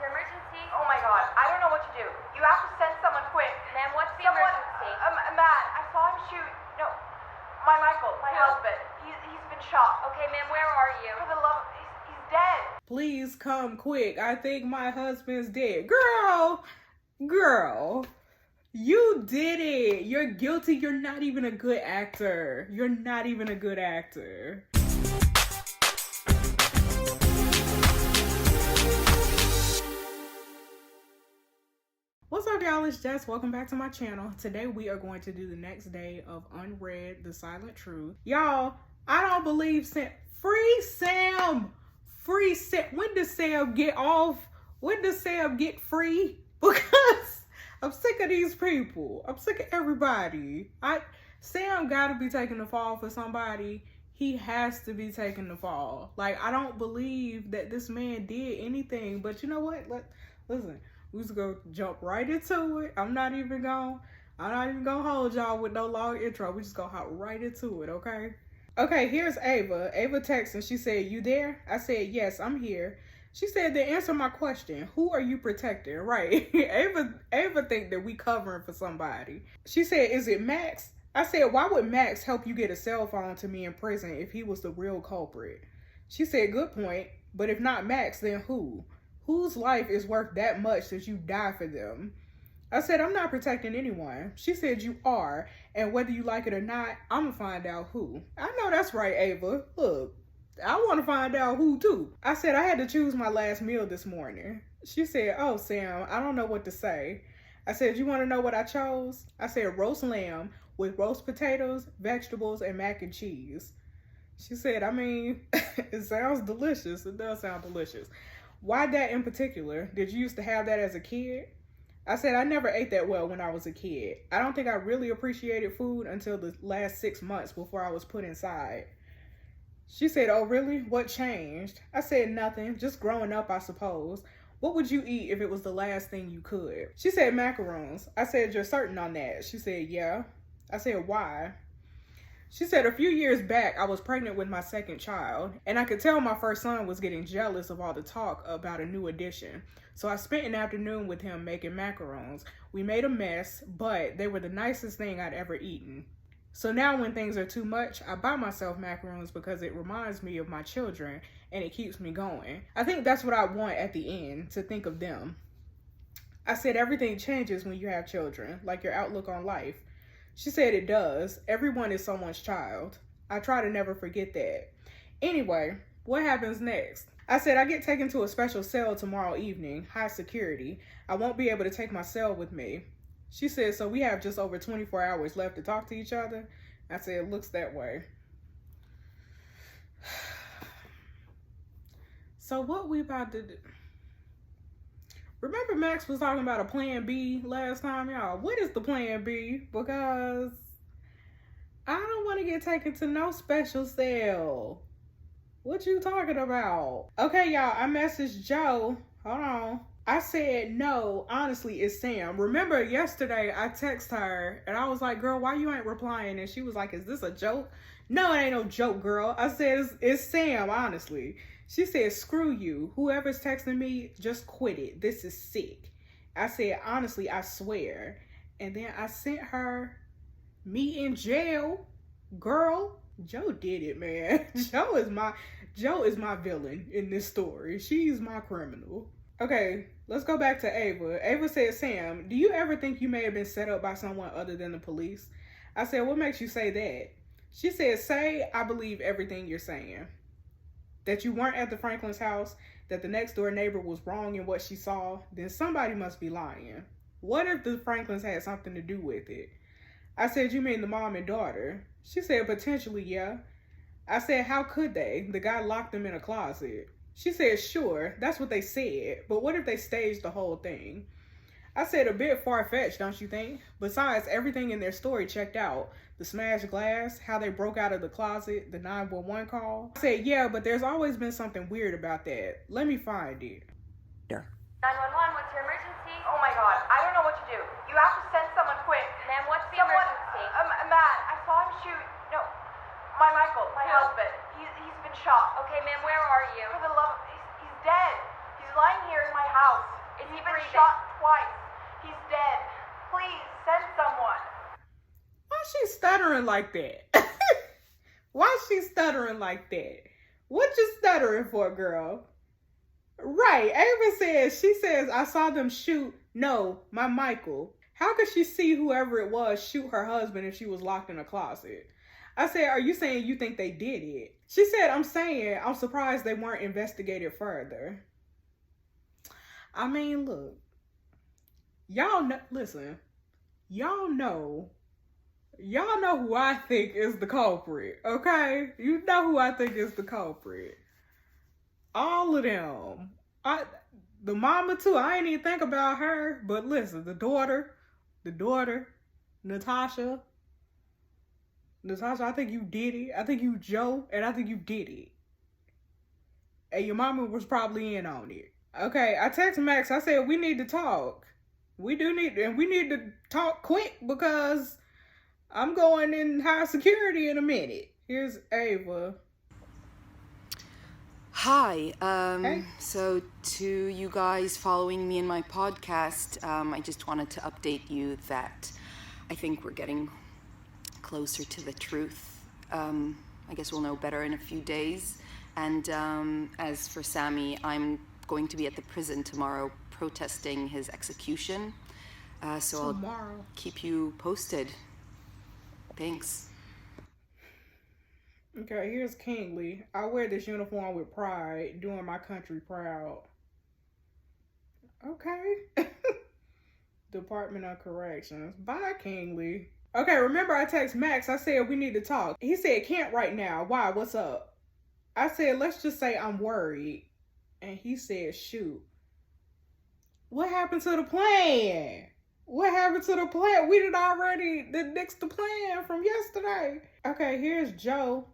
your emergency? Oh my god, I don't know what to do. You have to send someone quick. Ma'am, what's the emergency? Matt, I saw him shoot. No, my Michael, my husband. He's been shot. Okay, ma'am, where are you? For the love of... He's dead. Please come quick. I think my husband's dead. Girl, you did it. You're guilty. You're not even a good actor. You're not even a good actor. What's up, y'all? It's Jess. Welcome back to my channel. Today we are going to do the next day of Unrd, The Silent Truth. Y'all, I don't believe Free Sam! Free Sam! When does Sam get off? When does Sam get free? Because I'm sick of these people. I'm sick of everybody. Sam gotta be taking the fall for somebody. He has to be taking the fall. Like, I don't believe that this man did anything. But you know what? Listen. We just gonna jump right into it. I'm not even gonna hold y'all with no long intro. We just gonna hop right into it, okay? Okay, here's Ava. Ava texted, she said, "You there?" I said, "Yes, I'm here." She said, "Then answer my question. Who are you protecting?" Right. Ava think that we covering for somebody. She said, "Is it Max?" I said, "Why would Max help you get a cell phone to me in prison if he was the real culprit?" She said, "Good point. But if not Max, then who? Whose life is worth that much that you die for them?" I said, "I'm not protecting anyone." She said, "You are, and whether you like it or not, I'm gonna find out who." I know that's right, Ava. Look, I want to find out who too. I said, "I had to choose my last meal this morning." She said, "Oh, Sam, I don't know what to say." I said, "You want to know what I chose?" I said, "Roast lamb with roast potatoes, vegetables, and mac and cheese." She said, "I mean, it sounds delicious. It does sound delicious. Why that in particular? Did you used to have that as a kid?" I said, "I never ate that well when I was a kid. I don't think I really appreciated food until the last 6 months before I was put inside." She said, "Oh, really? What changed?" I said, "Nothing. Just growing up, I suppose. What would you eat if it was the last thing you could?" She said, "Macarons." I said, "You're certain on that?" She said, "Yeah." I said, "Why?" She said, "A few years back, I was pregnant with my second child, and I could tell my first son was getting jealous of all the talk about a new addition. So I spent an afternoon with him making macarons. We made a mess, but they were the nicest thing I'd ever eaten. So now when things are too much, I buy myself macarons because it reminds me of my children, and it keeps me going. I think that's what I want at the end, to think of them." I said, "Everything changes when you have children, like your outlook on life." She said, "It does. Everyone is someone's child." I try to never forget that. Anyway, what happens next? I said, "I get taken to a special cell tomorrow evening, high security. I won't be able to take my cell with me." She said, "So we have just over 24 hours left to talk to each other?" I said, "It looks that way." So what we about to do? Remember Max was talking about a plan B last time, y'all? What is the plan B? Because I don't want to get taken to no special cell. What you talking about? Okay, y'all, I messaged Joe. Hold on. I said, "No, honestly, it's Sam." Remember yesterday I texted her and I was like, "Girl, why you ain't replying?" And she was like, "Is this a joke?" "No, it ain't no joke, girl." I said, it's Sam, honestly." She said, "Screw you. Whoever's texting me, just quit it. This is sick." I said, "Honestly, I swear." And then I sent her me in jail. Girl, Joe did it, man. Joe is my villain in this story. She's my criminal. Okay, let's go back to Ava. Ava said, "Sam, do you ever think you may have been set up by someone other than the police?" I said, "What makes you say that?" She said, "Say I believe everything you're saying. That you weren't at the Franklin's house, that the next door neighbor was wrong in what she saw, then somebody must be lying. What if the Franklins had something to do with it?" I said, "You mean the mom and daughter?" She said, "Potentially, yeah." I said, "How could they? The guy locked them in a closet." She said, "Sure, that's what they said, but what if they staged the whole thing?" I said, "A bit far-fetched, don't you think? Besides, everything in their story checked out. The smashed glass, how they broke out of the closet, the 911 call." I said, "Yeah, but there's always been something weird about that. Let me find it." 911, what's your emergency? Oh my god, I don't know what to do. You have to send someone quick. Ma'am, what's the emergency? Matt, I saw him shoot. No, my Michael, my husband. He's been shot. Okay, ma'am, where are you? For the love of... He's dead. He's lying here in my house. house. Is he He's been breathing? shot twice. He's dead. Please, send someone. Why is she stuttering like that? Why is she stuttering like that? What you stuttering for, girl? Right, Ava says, I saw them shoot, no, my Michael. How could she see whoever it was shoot her husband if she was locked in a closet? I said, are you saying you think they did it? She said, I'm saying I'm surprised they weren't investigated further. I mean, look. Y'all know, listen. Y'all know who I think is the culprit, okay? You know who I think is the culprit. All of them. The mama too, I ain't even think about her. But listen, the daughter, Natasha, I think you did it. I think you Joe, and I think you did it. And your mama was probably in on it. Okay, I text Max, I said we need to talk. We need to talk quick because I'm going in high security in a minute. Here's Ava. Hi. Hey. So to you guys following me in my podcast, I just wanted to update you that I think we're getting closer to the truth. I guess we'll know better in a few days. And as for Sammy, I'm going to be at the prison tomorrow protesting his execution. So Tomorrow. I'll keep you posted. Thanks. Okay, here's Kingly. I wear this uniform with pride, doing my country proud. Okay. Department of Corrections. Bye, Kingly. Okay, remember I text Max, I said we need to talk. He said, can't right now. Why? What's up? I said, let's just say I'm worried. And he said, shoot. What happened to the plan? What happened to the plan? We did already nix the plan from yesterday. Okay, here's Joe.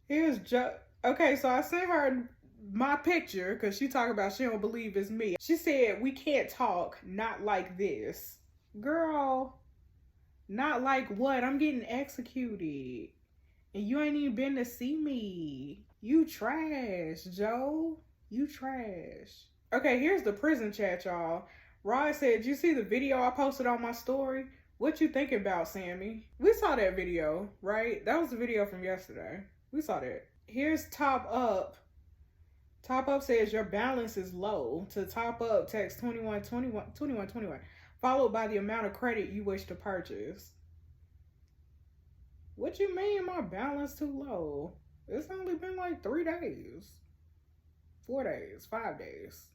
Here's Joe. Okay, so I sent her my picture because she talking about she don't believe it's me. She said, we can't talk, not like this. Girl, not like what? I'm getting executed. And you ain't even been to see me. You trash, Joe. You trash. Okay, here's the prison chat, y'all. Rod said, you see the video I posted on my story? What you thinking about, Sammy? We saw that video, right? That was the video from yesterday. We saw that. Here's Top Up. Top Up says your balance is low. To top up, text 2121, followed by the amount of credit you wish to purchase. What you mean my balance too low? It's only been like 3 days. 4 days, 5 days,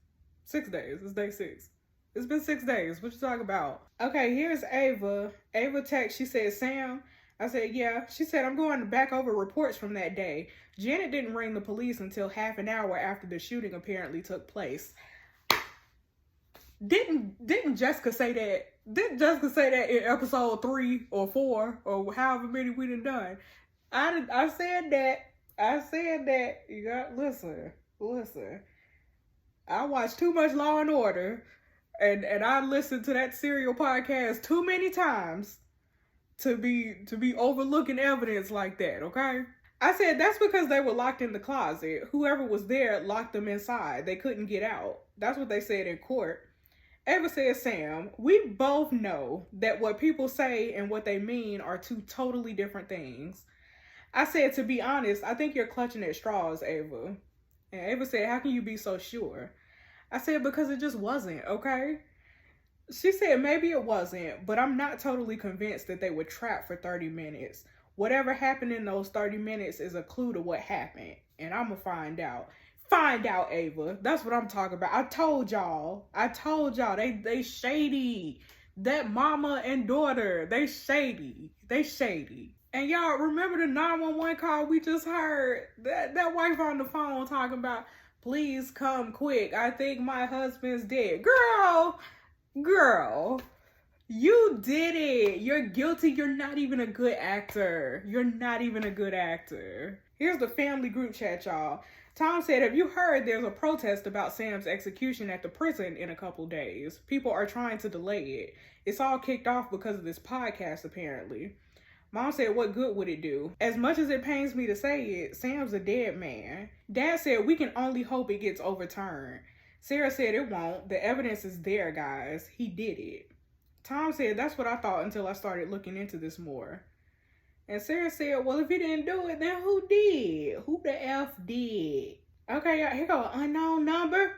6 days. It's day 6. It's been 6 days. What you talking about? Okay, here's Ava. Ava text, she said, Sam. I said, yeah. She said, I'm going back over reports from that day. Janet didn't ring the police until half an hour after the shooting apparently took place. Didn't Jessica say that? Didn't Jessica say that in episode 3 or 4 or however many we done? I said that. I said that. You got listen. I watched too much Law and Order, and I listened to that serial podcast too many times to be overlooking evidence like that. Okay. I said that's because they were locked in the closet. Whoever was there locked them inside. They couldn't get out. That's what they said in court. Ava said, Sam, we both know that what people say and what they mean are two totally different things. I said, to be honest, I think you're clutching at straws, Ava. And Ava said, how can you be so sure? I said, because it just wasn't, okay? She said, maybe it wasn't, but I'm not totally convinced that they were trapped for 30 minutes. Whatever happened in those 30 minutes is a clue to what happened. And I'm going to find out. Find out, Ava. That's what I'm talking about. I told y'all. They shady. That mama and daughter, they shady. And y'all remember the 911 call we just heard? That wife on the phone talking about, please come quick. I think my husband's dead. Girl, you did it. You're guilty. You're not even a good actor. Here's the family group chat, y'all. Tom said, have you heard there's a protest about Sam's execution at the prison in a couple days? People are trying to delay it. It's all kicked off because of this podcast, apparently. Mom said, what good would it do? As much as it pains me to say it, Sam's a dead man. Dad said, we can only hope it gets overturned. Sarah said it won't. The evidence is there, guys. He did it. Tom said, that's what I thought until I started looking into this more. And Sarah said, well, if he didn't do it, then who did? Who the F did? Okay, y'all, here go an unknown number.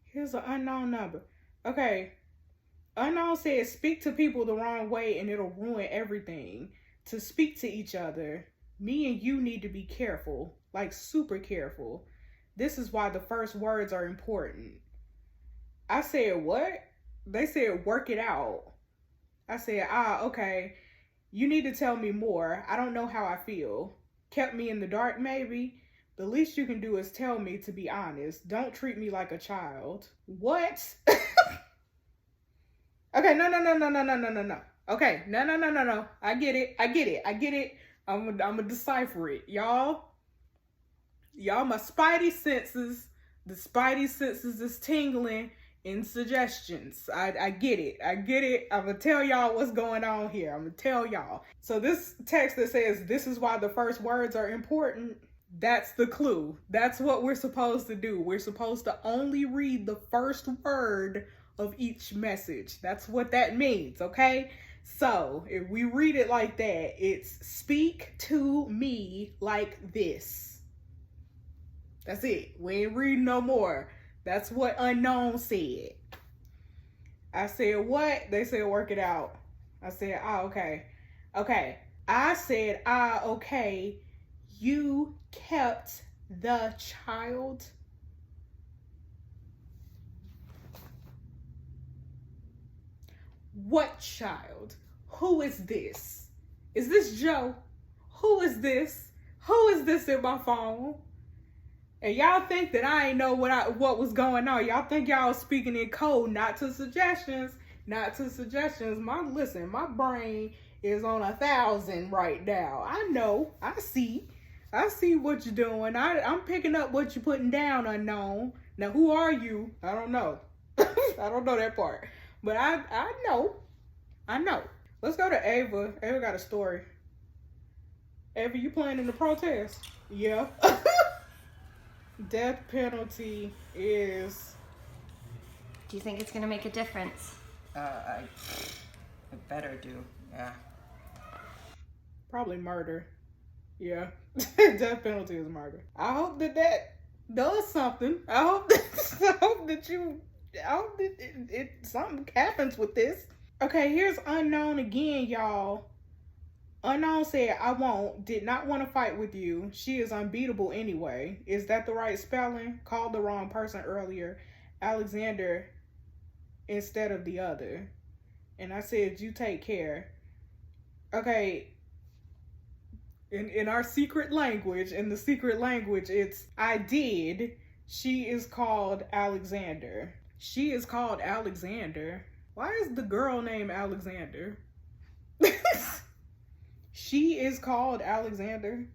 Here's an unknown number. Okay. Unknown says, speak to people the wrong way and it'll ruin everything. To speak to each other, me and you need to be careful. Like, super careful. This is why the first words are important. I said, what? They said, work it out. I said, okay. You need to tell me more. I don't know how I feel. Kept me in the dark, maybe? The least you can do is tell me, to be honest. Don't treat me like a child. What? Okay, no. Okay, no. I get it. I'm gonna decipher it. Y'all, my spidey senses, the spidey senses is tingling in suggestions. I get it. I'm gonna tell y'all what's going on here. I'm gonna tell y'all. So this text that says, this is why the first words are important, that's the clue. That's what we're supposed to do. We're supposed to only read the first word of each message. That's what that means, okay? So if we read it like that, it's speak to me like this. That's it. We ain't reading no more. That's what unknown said. I said, what? They said, work it out. I said, okay. Okay. I said, okay. You kept the child. What child? Who is this? Is this Joe? Who is this? Who is this in my phone? And y'all think that I ain't know what was going on. Y'all think y'all speaking in code, not to suggestions. My brain is on 1,000 right now. I know. I see what you're doing. I'm picking up what you're putting down, unknown. Now, who are you? I don't know. I don't know that part. But I know. Let's go to Ava. Ava got a story. Ava, you playing in the protest? Yeah. Death penalty is... Do you think it's going to make a difference? I better do, yeah. Probably murder. Yeah. Death penalty is murder. I hope that does something. I hope that something happens with this. Okay, here's unknown again, y'all. Unknown said, I won't, did not want to fight with you. She is unbeatable anyway. Is that the right spelling? Called the wrong person earlier. Alexander instead of the other. And I said, you take care. Okay. In our secret language, it's I did. She is called Alexander. She is called Alexander. Why is the girl named Alexander? She is called Alexander.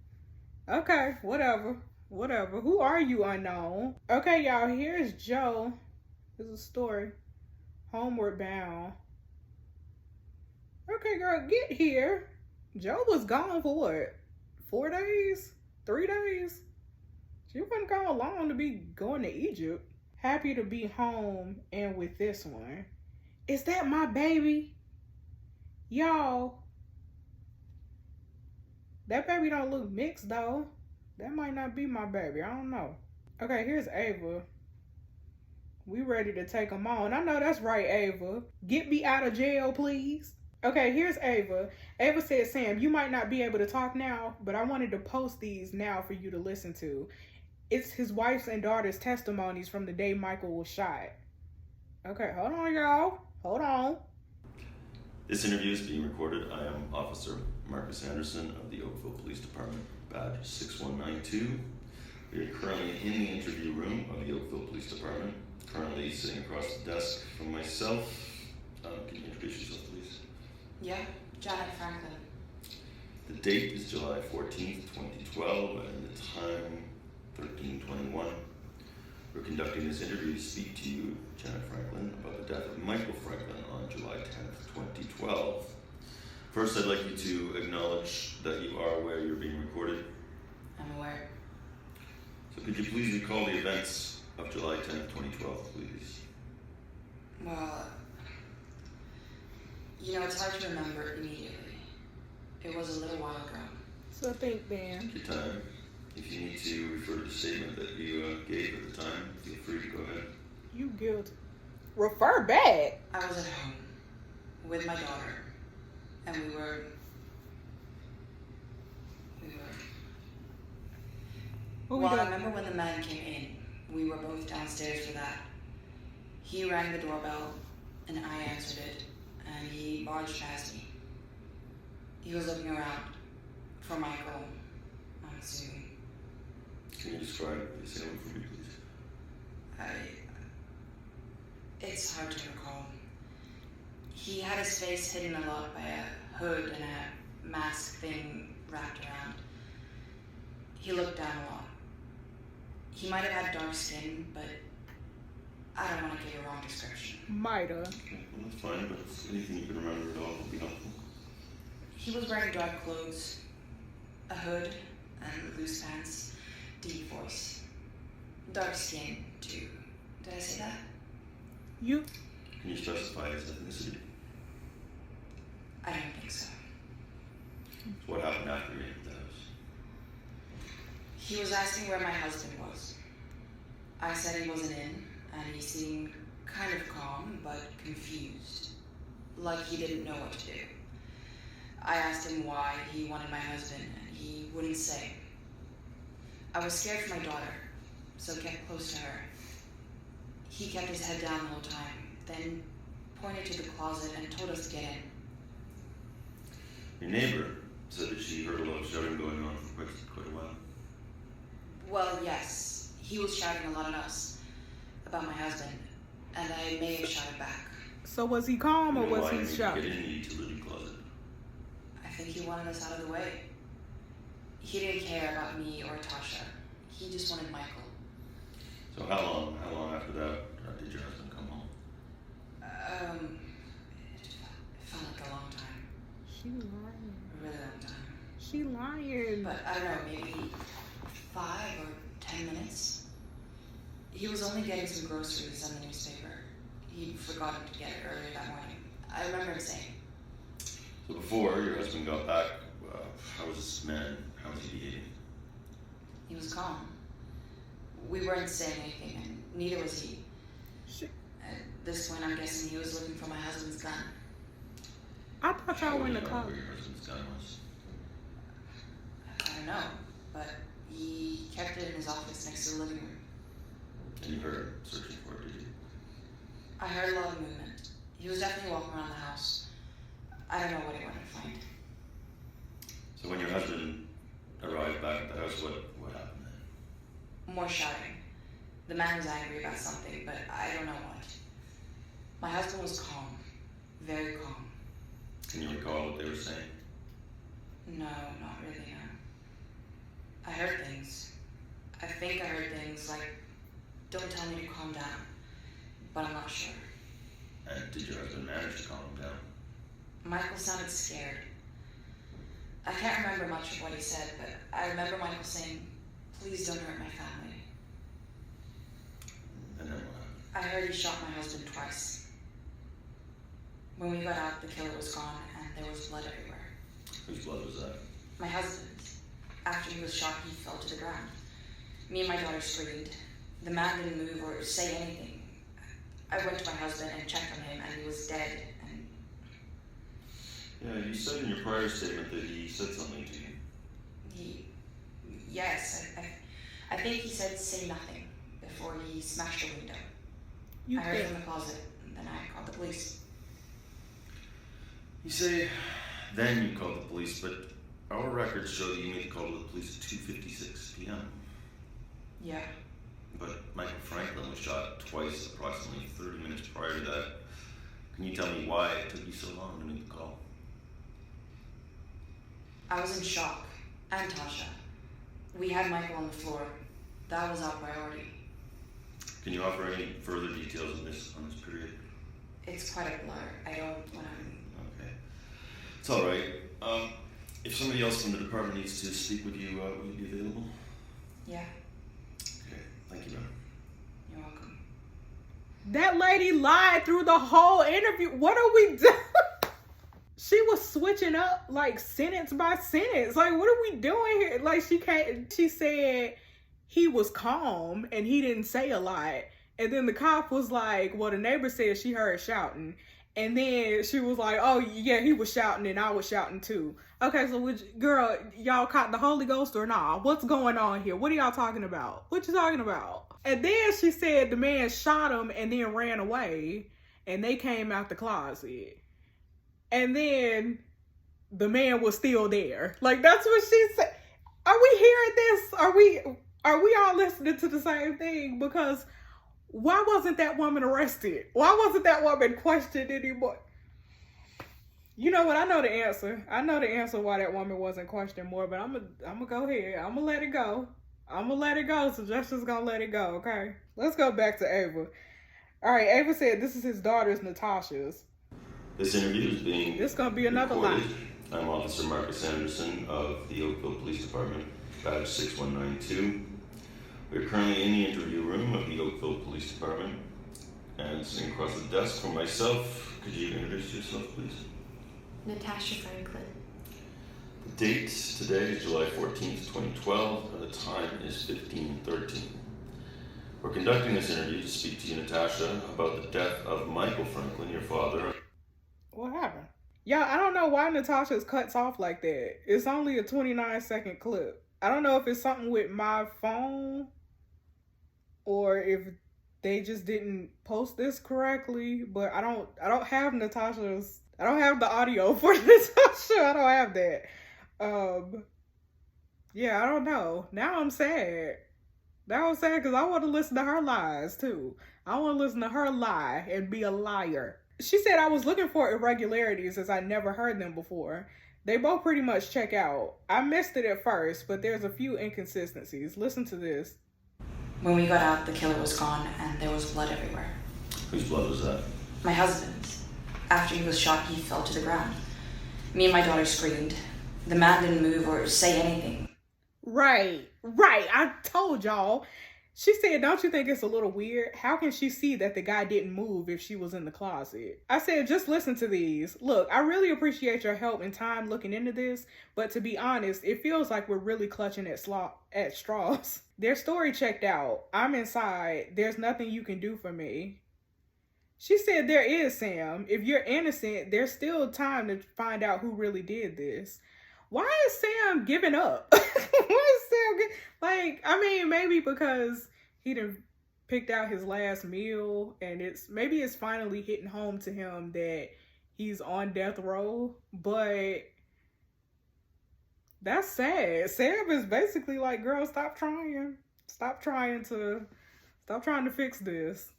Okay, whatever. Who are you, unknown? Okay, y'all, here's Joe. There's a story. Homeward bound. Okay, girl, get here. Joe was gone for what? 4 days? 3 days? She wasn't gone long to be going to Egypt. Happy to be home and with this one. Is that my baby? Y'all. That baby don't look mixed though. That might not be my baby. I don't know. Okay, here's Ava. We ready to take them on. I know that's right, Ava. Get me out of jail, please. Okay, here's Ava. Ava said, Sam, you might not be able to talk now, but I wanted to post these now for you to listen to. It's his wife's and daughter's testimonies from the day Michael was shot. Okay, hold on, y'all. Hold on. This interview is being recorded. I am Officer Marcus Anderson of the Oakville Police Department, badge 6192. We are currently in the interview room of the Oakville Police Department. Currently sitting across the desk from myself. Can you introduce yourself, please? Yeah, Janet Franklin. The date is July 14th, 2012, and the time 13:21. We're conducting this interview to speak to you, Janet Franklin, about the death of Michael Franklin on July 10th, 2012. First, I'd like you to acknowledge that you are aware you're being recorded. I'm aware. So could you please recall the events of July 10th, 2012, please? Well, it's hard to remember immediately. It was a little while ago. So think then. Take your time. If you need to refer to the statement that you gave at the time, feel free to go ahead. You guilty. Refer back. I was at home with my daughter, and we were. What we Well, I doing? remember when the man came in. We were both downstairs for that. He rang the doorbell, and I answered it, and he barged past me. He was looking around for Michael, I'm assuming. Can you describe the assailant for me, please? It's hard to recall. He had his face hidden a lot by a hood and a mask thing wrapped around. He looked down a lot. He might have had dark skin, but I don't want to give a wrong description. Might've. Okay, well, that's fine, but if anything you can remember at all would be helpful. He was wearing dark clothes, a hood, and loose pants, deep voice. Dark skin, too. Did I say that? You. Can you specify his ethnicity? I don't think so. So what happened after you entered the house? He was asking where my husband was. I said he wasn't in, and he seemed kind of calm, but confused. Like he didn't know what to do. I asked him why he wanted my husband, and he wouldn't say. I was scared for my daughter, so kept close to her. He kept his head down the whole time, then pointed to the closet and told us to get in. Your neighbor said that she heard a lot of shouting going on for quite a while. Well, yes, he was shouting a lot at us about my husband, and I may have shouted back. So was he calm or You know was why he you need to shocked? get in the utility closet. I think he wanted us out of the way. He didn't care about me or Tasha. He just wanted Michael. So how long after that did your husband come home? It felt like a long time. She lying. A really long time. She lying. But I don't know, maybe 5 or 10 minutes. He was only getting some groceries on the newspaper. He'd forgotten to get it earlier that morning. I remember him saying. So before your husband got back, how was this man? How was he behaving? He was calm. We weren't saying anything, and neither was he. At this point, I'm guessing he was looking for my husband's gun. I thought y'all were in the How car. would you know where your husband's gun was? I don't know, but he kept it in his office next to the living room. And you heard searching for it, did you? I heard a lot of movement. He was definitely walking around the house. I don't know what he wanted to find. So when your husband arrived back at the house, what happened then? More shouting. The man was angry about something, but I don't know what. My husband was calm. Very calm. Can you recall what they were saying? No, not really, no. I heard things. I think I heard things like, don't tell me to calm down. But I'm not sure. And did your husband manage to calm him down? Michael sounded scared. I can't remember much of what he said, but I remember Michael saying, please don't hurt my family. And then what happened? I heard he shot my husband twice. When we got out, the killer was gone, and there was blood everywhere. Whose blood was that? My husband's. After he was shot, he fell to the ground. Me and my daughter screamed. The man didn't move or say anything. I went to my husband and checked on him, and he was dead. And Yeah, you said in your prior statement that he said something to you. yes, I think he said say nothing before he smashed the window. You I heard think? from the closet, and then I called the police. You say then you called the police, but our records show that you made the call to the police at 2:56 p.m. Yeah. But Michael Franklin was shot twice, approximately 30 minutes prior to that. Can you tell me why it took you so long to make the call? I was in shock. And Tasha. We had Michael on the floor. That was our priority. Can you offer any further details on this period? It's quite a blur. I don't want to... Okay. It's all right. If somebody else from the department needs to speak with you, will you be available? Yeah, Okay, thank you, ma'am. you're welcome. That lady lied through the whole interview. What are we doing? She was switching up like sentence by sentence. Like, what are we doing here? Like, she said he was calm and he didn't say a lot. And then the cop was like, well, the neighbor said she heard shouting. And then she was like, oh, yeah, he was shouting and I was shouting too. Okay, so girl, y'all caught the Holy Ghost or nah? What's going on here? What are y'all talking about? What you talking about? And then she said the man shot him and then ran away. And they came out the closet. And then the man was still there. Like, that's what she said. Are we hearing this? Are we all listening to the same thing? Because why wasn't that woman arrested? Why wasn't that woman questioned anymore? You know what? I know the answer. I know the answer why that woman wasn't questioned more, but I'm gonna go ahead. I'm gonna let it go. So Justice gonna let it go, okay? Let's go back to Ava. All right, Ava said this is his daughter's Natasha's. This interview is being This gonna be another lie. recorded. I'm Officer Marcus Anderson of the Oakville Police Department, badge 6192. We're currently in the interview room of the Oakville Police Department. And sitting across the desk from myself, could you introduce yourself, please? Natasha Franklin. The date today is July 14th, 2012, and the time is 15:13. We're conducting this interview to speak to you, Natasha, about the death of Michael Franklin, your father. What happened? Yeah, I don't know why Natasha's cuts off like that. It's only a 29-second clip. I don't know if it's something with my phone or if they just didn't post this correctly, but I don't have Natasha's, I don't have the audio for Natasha. I don't have that. Yeah, I don't know. Now I'm sad. Because I want to listen to her lies too. I want to listen to her lie and be a liar. She said I was looking for irregularities as I never heard them before. They both pretty much check out. I missed it at first, but there's a few inconsistencies. Listen to this. When we got out, the killer was gone and there was blood everywhere. Whose blood was that? My husband's. After he was shot, he fell to the ground. Me and my daughter screamed. The man didn't move or say anything. Right. I told y'all. She said, don't you think it's a little weird? How can she see that the guy didn't move if she was in the closet? I said, just listen to these. Look, I really appreciate your help and time looking into this, but to be honest, it feels like we're really clutching at straws. Their story checked out. I'm inside. There's nothing you can do for me. She said, there is, Sam. If you're innocent, there's still time to find out who really did this. Why is Sam giving up? Maybe because he done picked out his last meal and maybe it's finally hitting home to him that he's on death row, but that's sad. Sam is basically like, girl, stop trying to fix this.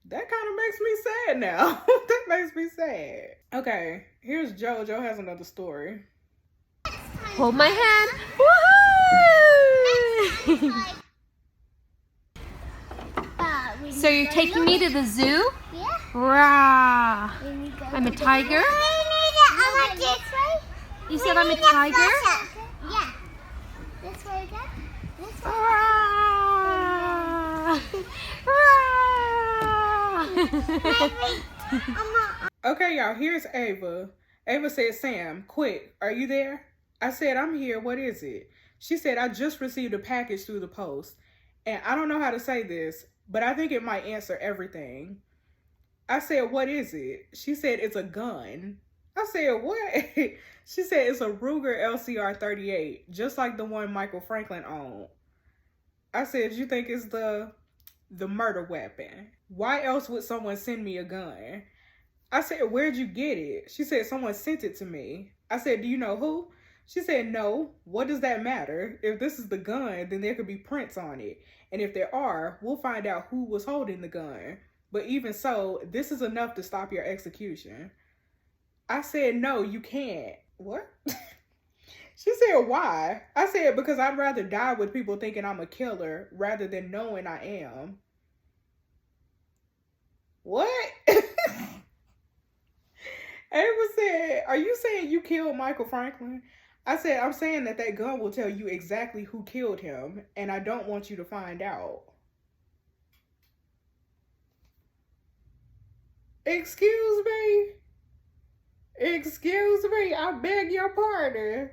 That kind of makes me sad now. That makes me sad. Okay, here's Joe. Joe has another story. Hold my hand. Woohoo! So you're taking me to the zoo? Yeah. Rah! I'm a tiger? You said I'm a tiger? Yeah. This way again. This way. Rah! Okay, y'all, here's Ava. Ava said, Sam, quick, are you there? I said, I'm here. What is it? She said, I just received a package through the post. And I don't know how to say this, but I think it might answer everything. I said, what is it? She said, it's a gun. I said, what? She said, it's a Ruger LCR 38, just like the one Michael Franklin owned. I said, you think it's the murder weapon? Why else would someone send me a gun? I said, where'd you get it? She said, someone sent it to me. I said, do you know who? She said, no. What does that matter? If this is the gun, then there could be prints on it. And if there are, we'll find out who was holding the gun. But even so, this is enough to stop your execution. I said, no, you can't. What? She said, why? I said, because I'd rather die with people thinking I'm a killer rather than knowing I am. What? Ava said, "Are you saying you killed Michael Franklin?" I said, "I'm saying that gun will tell you exactly who killed him, and I don't want you to find out." Excuse me? Excuse me? I beg your pardon.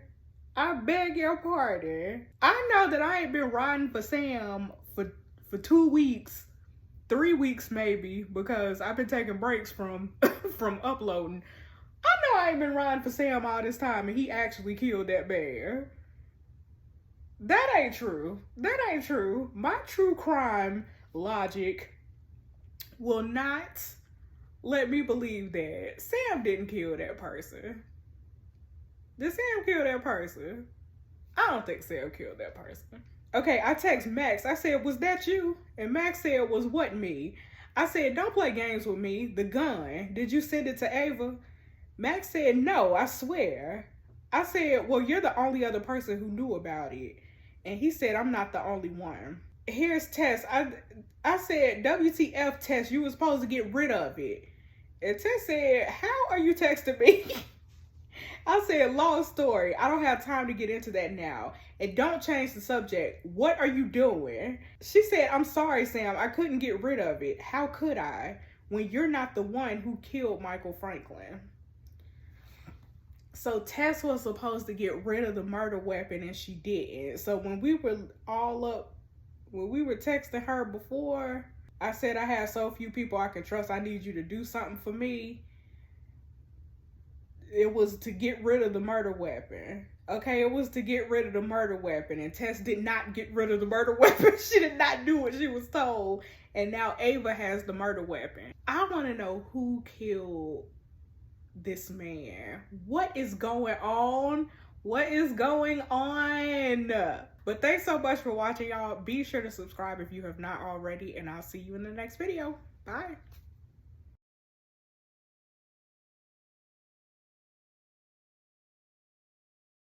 I beg your pardon. I know that I ain't been riding for Sam for 2 weeks, 3 weeks maybe, because I've been taking breaks from from uploading. I know I ain't been riding for Sam all this time and he actually killed that bear. That ain't true. That ain't true. My true crime logic will not let me believe that Sam didn't kill that person. Did Sam kill that person? I don't think Sam killed that person. Okay, I text Max. I said, "Was that you?" And Max said, "Was what me?" I said, "Don't play games with me. The gun. Did you send it to Ava?" Max said, "No, I swear." I said, "Well, you're the only other person who knew about it." And he said, "I'm not the only one." Here's Tess. I said, "WTF, Tess, you were supposed to get rid of it." And Tess said, "How are you texting me?" I said, "Long story. I don't have time to get into that now. And don't change the subject. What are you doing?" She said, "I'm sorry, Sam. I couldn't get rid of it. How could I when you're not the one who killed Michael Franklin?" So Tess was supposed to get rid of the murder weapon and she didn't. So when we were texting her before, I said I had so few people I could trust. I need you to do something for me. It was to get rid of the murder weapon. Okay, it was to get rid of the murder weapon. And Tess did not get rid of the murder weapon. She did not do what she was told. And now Ava has the murder weapon. I want to know who killed this man. What is going on? What is going on? But thanks so much for watching, y'all. Be sure to subscribe if you have not already. And I'll see you in the next video. Bye.